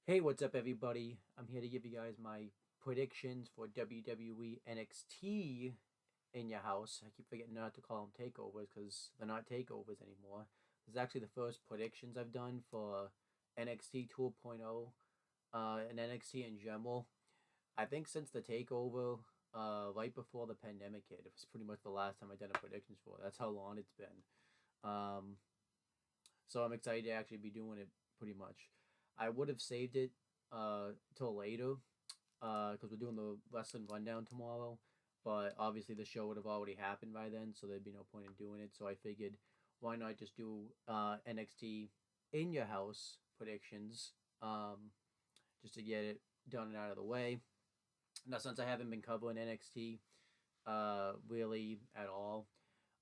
Hey, what's up, everybody? I'm here to give you guys my predictions for WWE NXT in your house. I keep forgetting not to call them takeovers because they're not takeovers anymore. This is actually the first predictions I've done for NXT 2.0 and NXT in general. I think since the takeover, right before the pandemic hit, it was pretty much the last time I done a predictions for. That's how long it's been. Um, so I'm excited to actually be doing it pretty much. I would have saved it till later because we're doing the wrestling rundown tomorrow. But obviously the show would have already happened by then, so there'd be no point in doing it. So I figured, why not just do NXT in your house predictions, just to get it done and out of the way. Now, since I haven't been covering NXT really at all,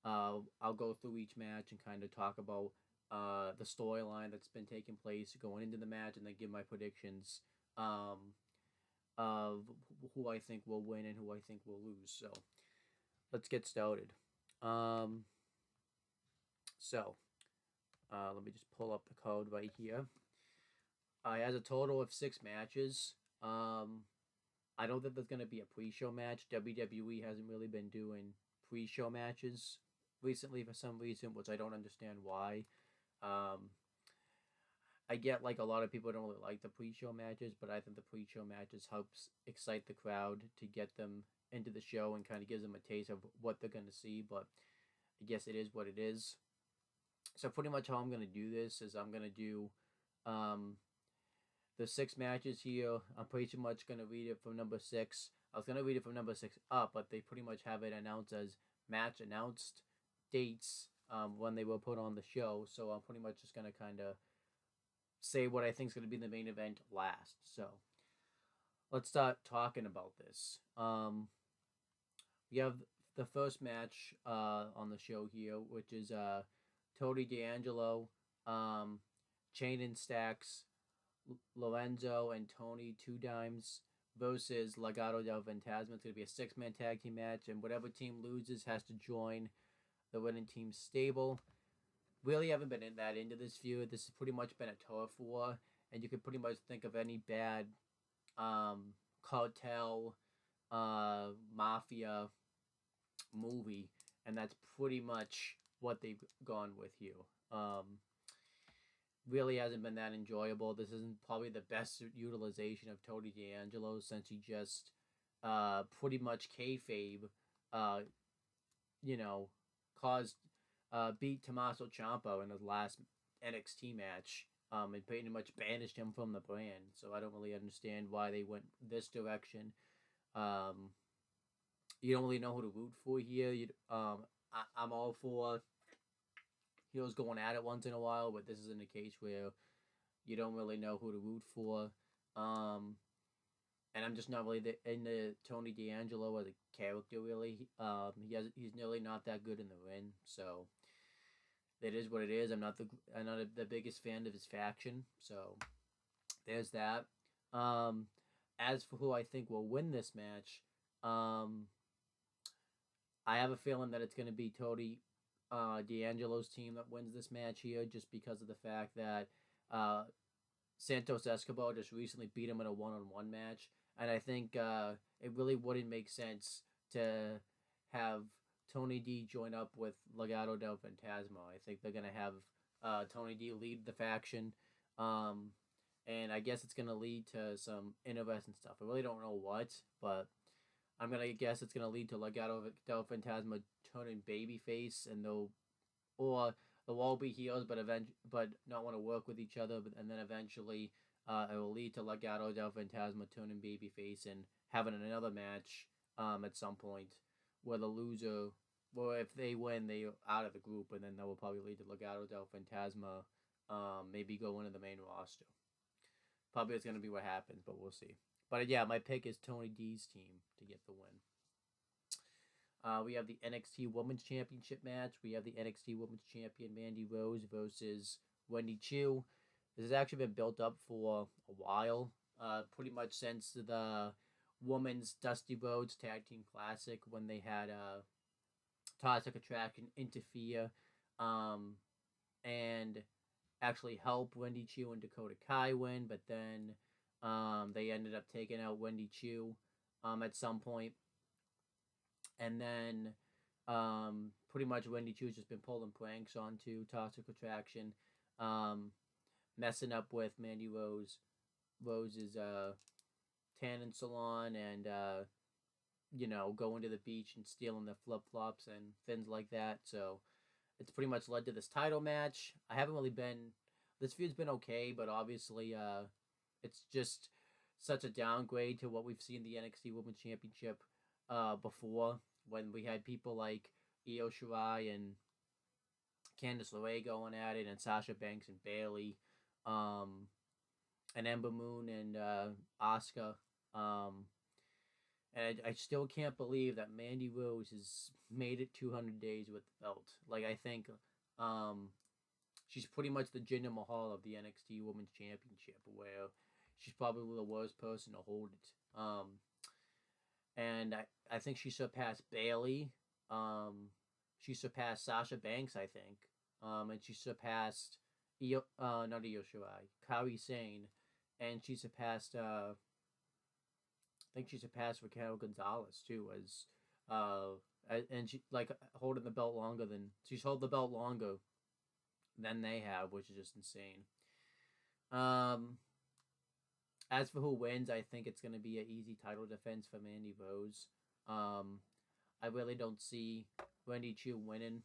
I'll go through each match and kind of talk about the storyline that's been taking place going into the match, and then give my predictions of who I think will win and who I think will lose. So let's get started. Um, let me just pull up the code right here. It has a total of 6 matches. I don't think there's going to be a pre-show match. WWE hasn't really been doing pre-show matches recently for some reason, which I don't understand why. Um, I get like a lot of people don't really like the pre-show matches, but I think the pre-show matches helps excite the crowd to get them into the show and kind of gives them a taste of what they're going to see. But I guess it is what it is. So pretty much how I'm going to do this is I'm going to do um, the 6 matches here. I'm pretty much going to read it from number 6. I was going to read it from number 6 up, but they pretty much have it announced as match announced dates when they were put on the show. So I'm pretty much just going to kind of say what I think is going to be the main event last. So let's start talking about this. We have the first match on the show here, which is Tony D'Angelo, Chain and Stacks, Lorenzo and Tony Two Dimes versus Legado del Fantasma. It's going to be a 6-man tag team match, and whatever team loses has to join the winning team's stable. Really haven't been in that into this feud. This has pretty much been a turf war, and you could pretty much think of any bad cartel, mafia movie, and that's pretty much what they've gone with here. Really hasn't been that enjoyable. This isn't probably the best utilization of Tony D'Angelo since he just pretty much kayfabe, uh, you know, caused beat Tommaso Ciampa in his last NXT match, and pretty much banished him from the brand. So I don't really understand why they went this direction. Um, you don't really know who to root for here. I'm all for heroes going at it once in a while, but this isn't a case where you don't really know who to root for. Um, and I'm just not really into Tony D'Angelo as a character. Really, he's nearly not that good in the ring. So it is what it is. I'm not the biggest fan of his faction. So there's that. Um, as for who I think will win this match, um, I have a feeling that it's going to be Tony D'Angelo's team that wins this match here, just because of the fact that uh, Santos Escobar just recently beat him in a one-on-one match, and I think it really wouldn't make sense to have Tony D join up with Legado del Fantasma. I think they're gonna have Tony D lead the faction, um, and I guess it's gonna lead to some interesting stuff. I really don't know what, but I'm gonna guess it's gonna lead to Legado del Fantasma turning babyface, and they'll all be heels, but not want to work with each other. And then eventually, it will lead to Legado del Fantasma turning babyface and having another match at some point where the loser, well, if they win, they are out of the group, and then that will probably lead to Legado del Fantasma maybe go into the main roster. Probably it's going to be what happens, but we'll see. But yeah, my pick is Tony D's team to get the win. We have the NXT Women's Championship match. We have the NXT Women's Champion Mandy Rose versus Wendy Chu. This has actually been built up for a while, pretty much since the Women's Dusty Rhodes Tag Team Classic when they had Toxic Attraction interfere and actually help Wendy Chu and Dakota Kai win, but then They ended up taking out Wendy Chu at some point, and then pretty much Wendy Chu's just been pulling pranks onto Toxic Attraction, um, messing up with Mandy Rose's tanning salon, and going to the beach and stealing the flip flops and things like that. So it's pretty much led to this title match. I haven't really been. This feud's been okay, but obviously, it's just such a downgrade to what we've seen in the NXT Women's Championship before, when we had people like Io Shirai and Candice LeRae going at it, and Sasha Banks and Bayley, and Ember Moon and Asuka. And I still can't believe that Mandy Rose has made it 200 days with the belt. Like, I think she's pretty much the Jinder Mahal of the NXT Women's Championship, where she's probably the worst person to hold it. And I think she surpassed Bayley. She surpassed Sasha Banks, I think. And she surpassed not Io Shirai, Kairi Sane, and she surpassed I think she surpassed Raquel Gonzalez too, as and she like holding the belt longer than she's held the belt longer than they have, which is just insane. As for who wins, I think it's going to be an easy title defense for Mandy Rose. I really don't see Wendy Chu winning,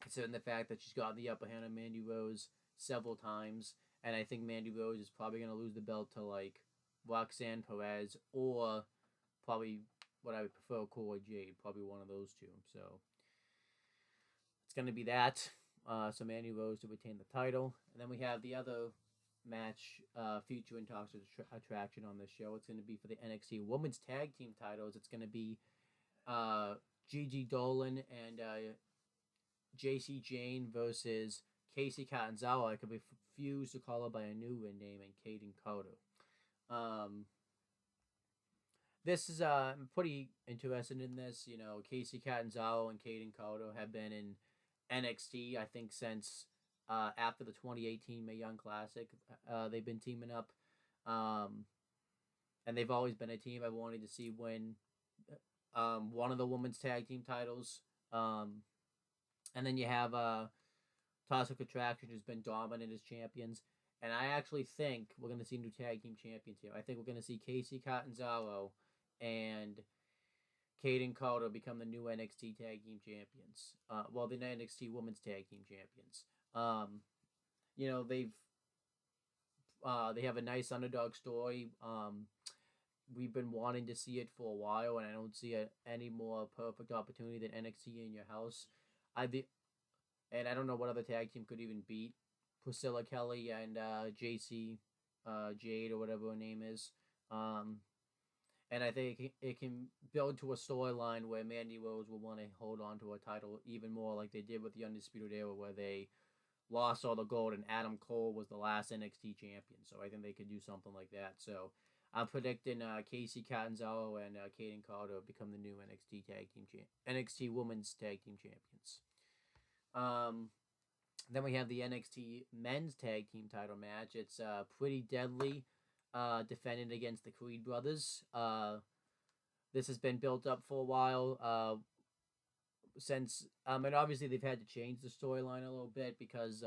considering the fact that she's gotten the upper hand on Mandy Rose several times, and I think Mandy Rose is probably going to lose the belt to like Roxanne Perez, or probably what I would prefer, Cora Jade, probably one of those two. So it's going to be that. So Mandy Rose to retain the title, and then we have the other match featuring Toxic Attraction on this show. It's going to be for the NXT Women's Tag Team titles. It's going to be Gigi Dolan and JC Jane versus Casey Catanzaro. I could refuse to call her by a new name, and Kaden Carter. This is I'm pretty interested in this. Casey Catanzaro and Kaden Carter have been in NXT, I think, since after the 2018 Mae Young Classic. They've been teaming up, and they've always been a team I wanted to see win one of the women's tag team titles. And then you have Toxic Attraction, who's been dominant as champions. And I actually think we're going to see new tag team champions here. I think we're going to see Casey Catanzaro and Kaden Carter become the new NXT Tag Team Champions. The NXT Women's Tag Team Champions. They have a nice underdog story. We've been wanting to see it for a while, and I don't see any more perfect opportunity than NXT in your house. And I don't know what other tag team could even beat Priscilla Kelly and JC Jade, or whatever her name is. And I think it can build to a storyline where Mandy Rose will want to hold on to her title even more, like they did with the Undisputed Era, where they lost all the gold and Adam Cole was the last NXT champion. So I think they could do something like that. So I'm predicting Casey Catanzaro and Kaden Carter become the new NXT Women's Tag Team Champions. Then we have the NXT Men's Tag Team title match. It's Pretty Deadly defending against the Creed Brothers. This has been built up for a while since, and obviously they've had to change the storyline a little bit, because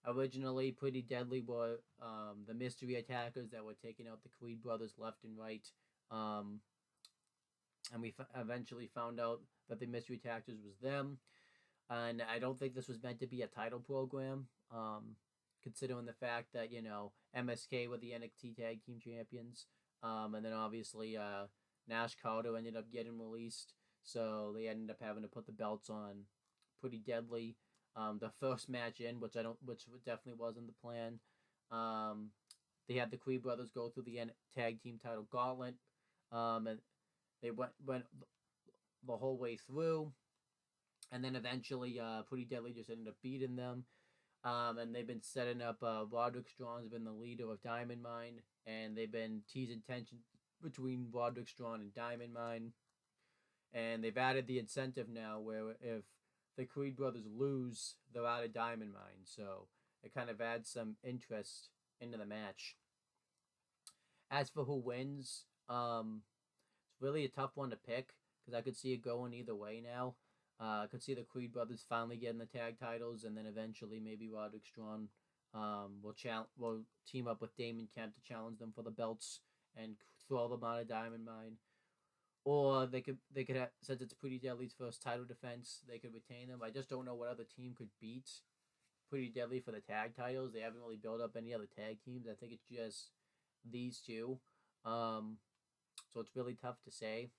originally Pretty Deadly were the mystery attackers that were taking out the Creed Brothers left and right. And we eventually found out that the mystery attackers was them. And I don't think this was meant to be a title program, considering the fact that, MSK were the NXT Tag Team Champions. And then obviously Nash Carter ended up getting released. So they ended up having to put the belts on Pretty Deadly. The first match in, which definitely wasn't the plan. They had the Creed Brothers go through the tag team title gauntlet. And they went the whole way through. And then eventually, Pretty Deadly just ended up beating them. And they've been setting up, Roderick Strong's been the leader of Diamond Mine. And they've been teasing tension between Roderick Strong and Diamond Mine. And they've added the incentive now where if the Creed Brothers lose, they're out of Diamond Mine. So it kind of adds some interest into the match. As for who wins, it's really a tough one to pick because I could see it going either way now. I could see the Creed brothers finally getting the tag titles, and then eventually maybe Roderick Strong will team up with Damon Kemp to challenge them for the belts and throw them out of Diamond Mine. Or they could have, since it's Pretty Deadly's first title defense, they could retain them. I just don't know what other team could beat Pretty Deadly for the tag titles. They haven't really built up any other tag teams. I think it's just these two. So it's really tough to say.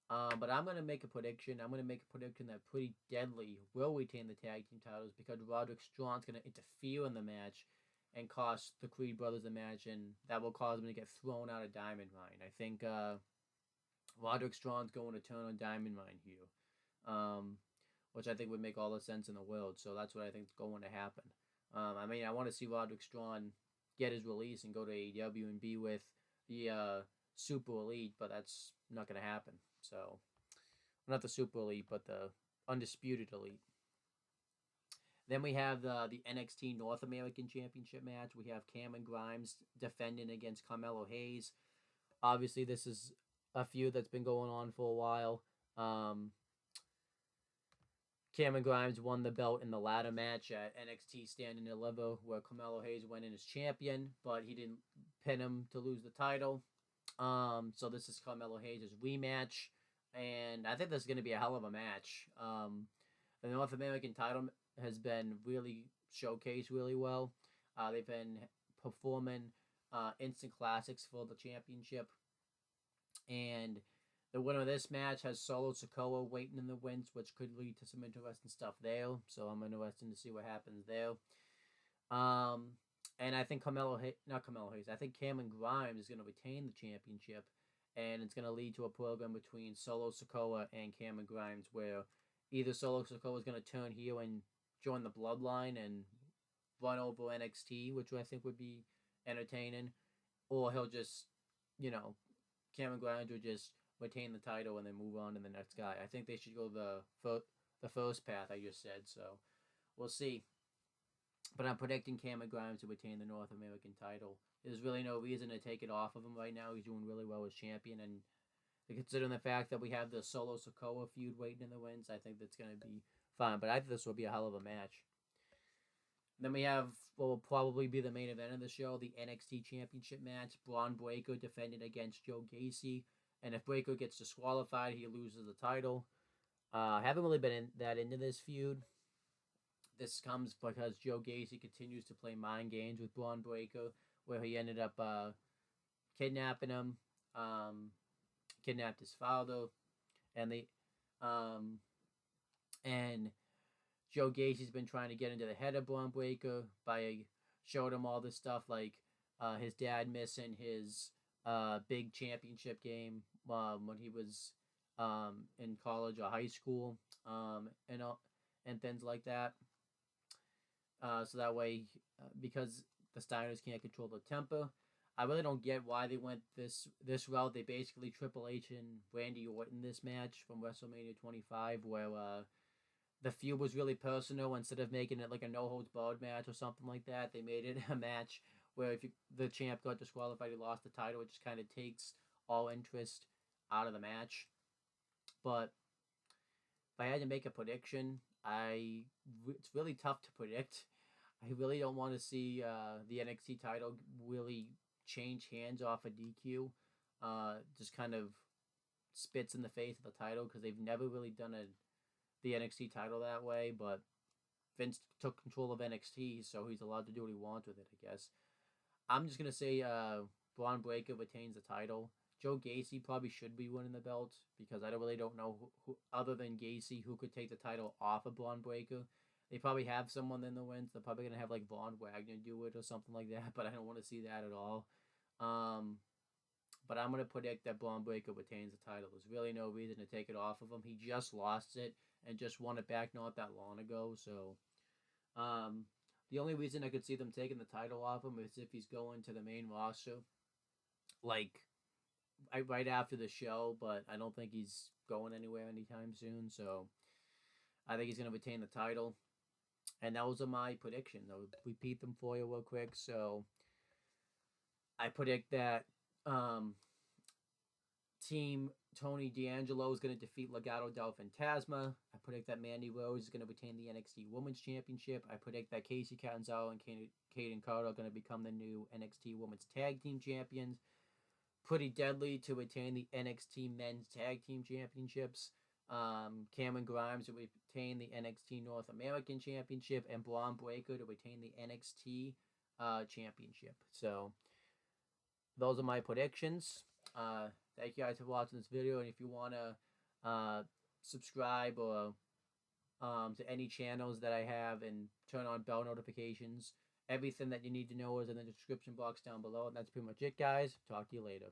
But I'm gonna make a prediction. I'm gonna make a prediction that Pretty Deadly will retain the tag team titles because Roderick Strong's gonna interfere in the match and cost the Creed brothers a match, and that will cause them to get thrown out of Diamond Mine. I think Roderick Strong's going to turn on Diamond Mine here, which I think would make all the sense in the world. So that's what I think is going to happen. I mean, I want to see Roderick Strong get his release and go to AEW and be with the Super Elite, but that's not going to happen. So, not the Super Elite, but the Undisputed Elite. Then we have the NXT North American Championship match. We have Cameron Grimes defending against Carmelo Hayes. Obviously, this is a feud that's been going on for a while. Cameron Grimes won the belt in the ladder match at NXT Stand and Deliver, where Carmelo Hayes went in as champion, but he didn't pin him to lose the title. So this is Carmelo Hayes' rematch, and I think this is going to be a hell of a match. The North American title has been really showcased really well. They've been performing instant classics for the championship, and the winner of this match has Solo Sikoa waiting in the wings, which could lead to some interesting stuff there. So I'm interested to see what happens there. And I think I think Cameron Grimes is going to retain the championship, and it's going to lead to a program between Solo Sikoa and Cameron Grimes, where either Solo Sikoa is going to turn heel and join the Bloodline and run over NXT, which I think would be entertaining, or he'll just, Cameron Grimes would just retain the title and then move on to the next guy. I think they should go the first path I just said, so we'll see. But I'm predicting Cameron Grimes to retain the North American title. There's really no reason to take it off of him right now. He's doing really well as champion, and considering the fact that we have the Solo Sikoa feud waiting in the wings, I think that's going to be fine. But I think this will be a hell of a match. Then we have what will probably be the main event of the show, the NXT Championship match. Braun Breaker defended against Joe Gacy. And if Breaker gets disqualified, he loses the title. I haven't really been that into this feud. This comes because Joe Gacy continues to play mind games with Braun Breaker, where he ended up kidnapping him, kidnapped his father, and and Joe Gacy's been trying to get into the head of Braun Breaker by showing him all this stuff like his dad missing his big championship game when he was in college or high school, and things like that. So that way, because the Steiners can't control the temper, I really don't get why they went this route. They basically Triple H and Randy Orton this match from WrestleMania 25, where the feud was really personal. Instead of making it like a no holds barred match or something like that, they made it a match where if the champ got disqualified, he lost the title. It just kind of takes all interest out of the match. But if I had to make a prediction, it's really tough to predict. I really don't want to see the NXT title really change hands off a DQ. Just kind of spits in the face of the title because they've never really done the NXT title that way. But Vince took control of NXT, so he's allowed to do what he wants with it, I guess. I'm just going to say Braun Breaker retains the title. Joe Gacy probably should be winning the belt because I really don't know who other than Gacy who could take the title off of Braun Breaker. They probably have someone in the wins. They're probably going to have like Von Wagner do it or something like that, but I don't want to see that at all. But I'm going to predict that Braun Breaker retains the title. There's really no reason to take it off of him. He just lost it and just won it back not that long ago. So the only reason I could see them taking the title off him is if he's going to the main roster, like right after the show, but I don't think he's going anywhere anytime soon, so I think he's going to retain the title. And those are my predictions. I'll repeat them for you real quick. So I predict that Team Tony D'Angelo is going to defeat Legado del Fantasma. I predict that Mandy Rose is going to retain the NXT Women's Championship. I predict that Casey Catanzaro and Kaden Carter are going to become the new NXT Women's Tag Team Champions. Pretty Deadly to retain the NXT Men's Tag Team Championships. Cameron Grimes to retain the NXT North American Championship, and Braun Breaker to retain the NXT Championship. So those are my predictions. Thank you guys for watching this video, and if you want to subscribe or to any channels that I have and turn on bell notifications, everything that you need to know is in the description box down below. And that's pretty much it, guys. Talk to you later.